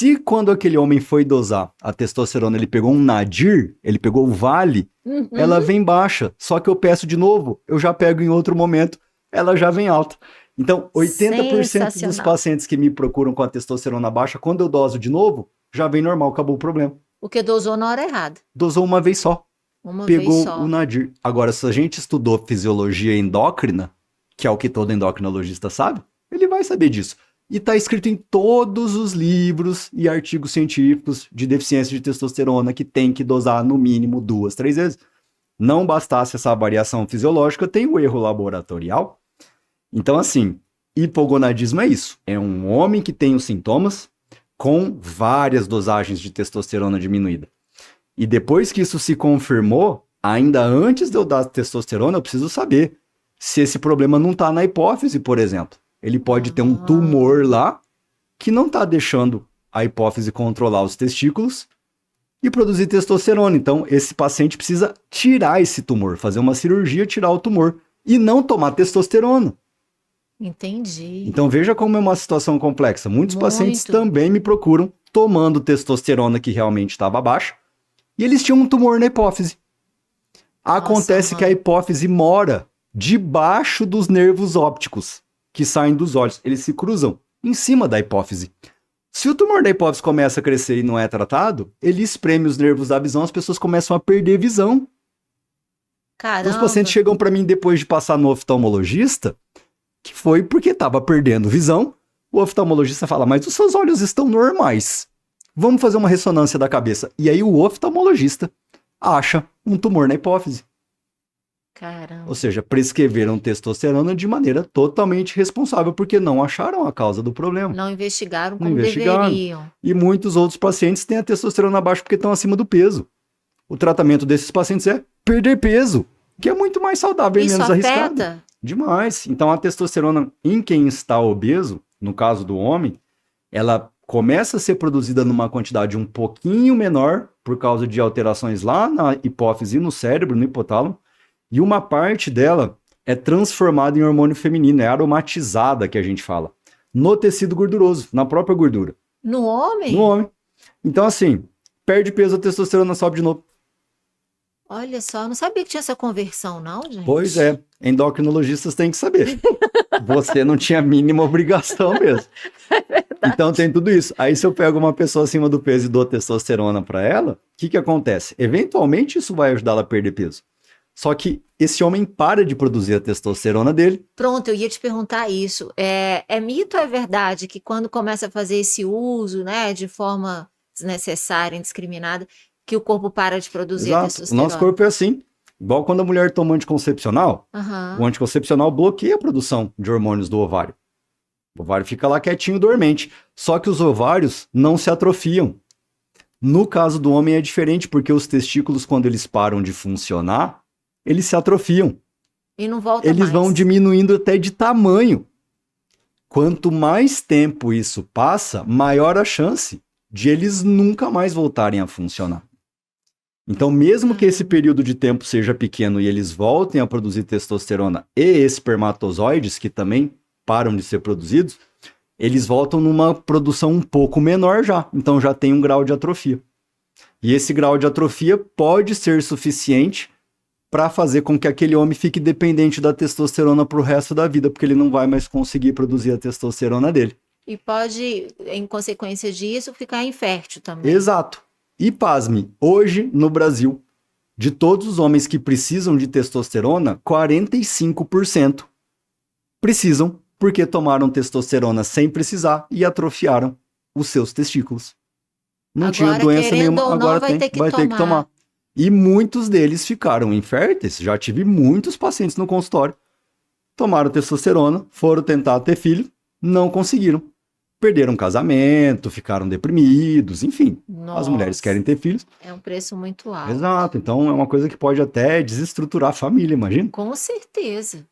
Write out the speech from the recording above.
Se quando aquele homem foi dosar a testosterona, ele pegou um nadir, ele pegou o vale, ela vem baixa. Só que eu peço de novo, eu já pego em outro momento, ela já vem alta. Então, 80% dos pacientes que me procuram com a testosterona baixa, quando eu doso de novo, já vem normal, acabou o problema. Porque dosou na hora errada. Dosou uma vez só. Pegou vez só. O nadir. Agora, se a gente estudou fisiologia endócrina, que é o que todo endocrinologista sabe, ele vai saber disso. E está escrito em todos os livros e artigos científicos de deficiência de testosterona que tem que dosar no mínimo 2, 3 vezes. Não bastasse essa variação fisiológica, tem o erro laboratorial. Então, assim, hipogonadismo é isso. É um homem que tem os sintomas com várias dosagens de testosterona diminuída. E depois que isso se confirmou, ainda antes de eu dar testosterona, eu preciso saber se esse problema não está na hipófise, por exemplo. Ele pode ter um tumor lá que não está deixando a hipófise controlar os testículos e produzir testosterona. Então, esse paciente precisa tirar esse tumor, fazer uma cirurgia, tirar o tumor e não tomar testosterona. Entendi. Então, veja como é uma situação complexa. Muitos pacientes também me procuram tomando testosterona que realmente estava baixa e eles tinham um tumor na hipófise. Acontece que a hipófise mora debaixo dos nervos ópticos que saem dos olhos. Eles se cruzam em cima da hipófise. Se o tumor da hipófise começa a crescer e não é tratado, ele espreme os nervos da visão, as pessoas começam a perder visão. Caramba. Os pacientes chegam para mim depois de passar no oftalmologista, que foi porque estava perdendo visão. O oftalmologista fala, mas os seus olhos estão normais. Vamos fazer uma ressonância da cabeça. E aí o oftalmologista acha um tumor na hipófise. Caramba. Ou seja, prescreveram testosterona de maneira totalmente responsável, porque não acharam a causa do problema. Não investigaram como deveriam. E muitos outros pacientes têm a testosterona baixa porque estão acima do peso. O tratamento desses pacientes é perder peso, que é muito mais saudável e menos arriscado. Isso afeta? Demais. Então, a testosterona em quem está obeso, no caso do homem, ela começa a ser produzida numa quantidade um pouquinho menor, por causa de alterações lá na hipófise e no cérebro, no hipotálamo, e uma parte dela é transformada em hormônio feminino, é aromatizada, que a gente fala, no tecido gorduroso, na própria gordura. No homem? No homem. Então, assim, perde peso, a testosterona sobe de novo. Olha só, eu não sabia que tinha essa conversão, não, gente? Pois é, endocrinologistas têm que saber. Você não tinha a mínima obrigação mesmo. É verdade. Então tem tudo isso. Aí se eu pego uma pessoa acima do peso e dou testosterona para ela, o que acontece? Eventualmente isso vai ajudar ela a perder peso. Só que esse homem para de produzir a testosterona dele. Pronto, eu ia te perguntar isso. É mito ou é verdade que quando começa a fazer esse uso, né, de forma desnecessária, indiscriminada, que o corpo para de produzir a testosterona? O nosso corpo é assim. Igual quando a mulher toma anticoncepcional, o anticoncepcional bloqueia a produção de hormônios do ovário. O ovário fica lá quietinho, dormente. Só que os ovários não se atrofiam. No caso do homem é diferente, porque os testículos, quando eles param de funcionar, eles se atrofiam. E não volta mais. Eles vão diminuindo até de tamanho. Quanto mais tempo isso passa, maior a chance de eles nunca mais voltarem a funcionar. Então, mesmo que esse período de tempo seja pequeno e eles voltem a produzir testosterona e espermatozoides, que também param de ser produzidos, eles voltam numa produção um pouco menor já. Então, já tem um grau de atrofia. E esse grau de atrofia pode ser suficiente para fazer com que aquele homem fique dependente da testosterona para o resto da vida, porque ele não vai mais conseguir produzir a testosterona dele. E pode, em consequência disso, ficar infértil também. Exato. E pasme, hoje no Brasil, de todos os homens que precisam de testosterona, 45% precisam porque tomaram testosterona sem precisar e atrofiaram os seus testículos. Não tinha doença nenhuma, agora vai ter que tomar. E muitos deles ficaram inférteis. Já tive muitos pacientes no consultório. Tomaram testosterona, foram tentar ter filho, não conseguiram. Perderam casamento, ficaram deprimidos, enfim. Nossa, as mulheres querem ter filhos. É um preço muito alto. Exato, então é uma coisa que pode até desestruturar a família, imagina? Com certeza.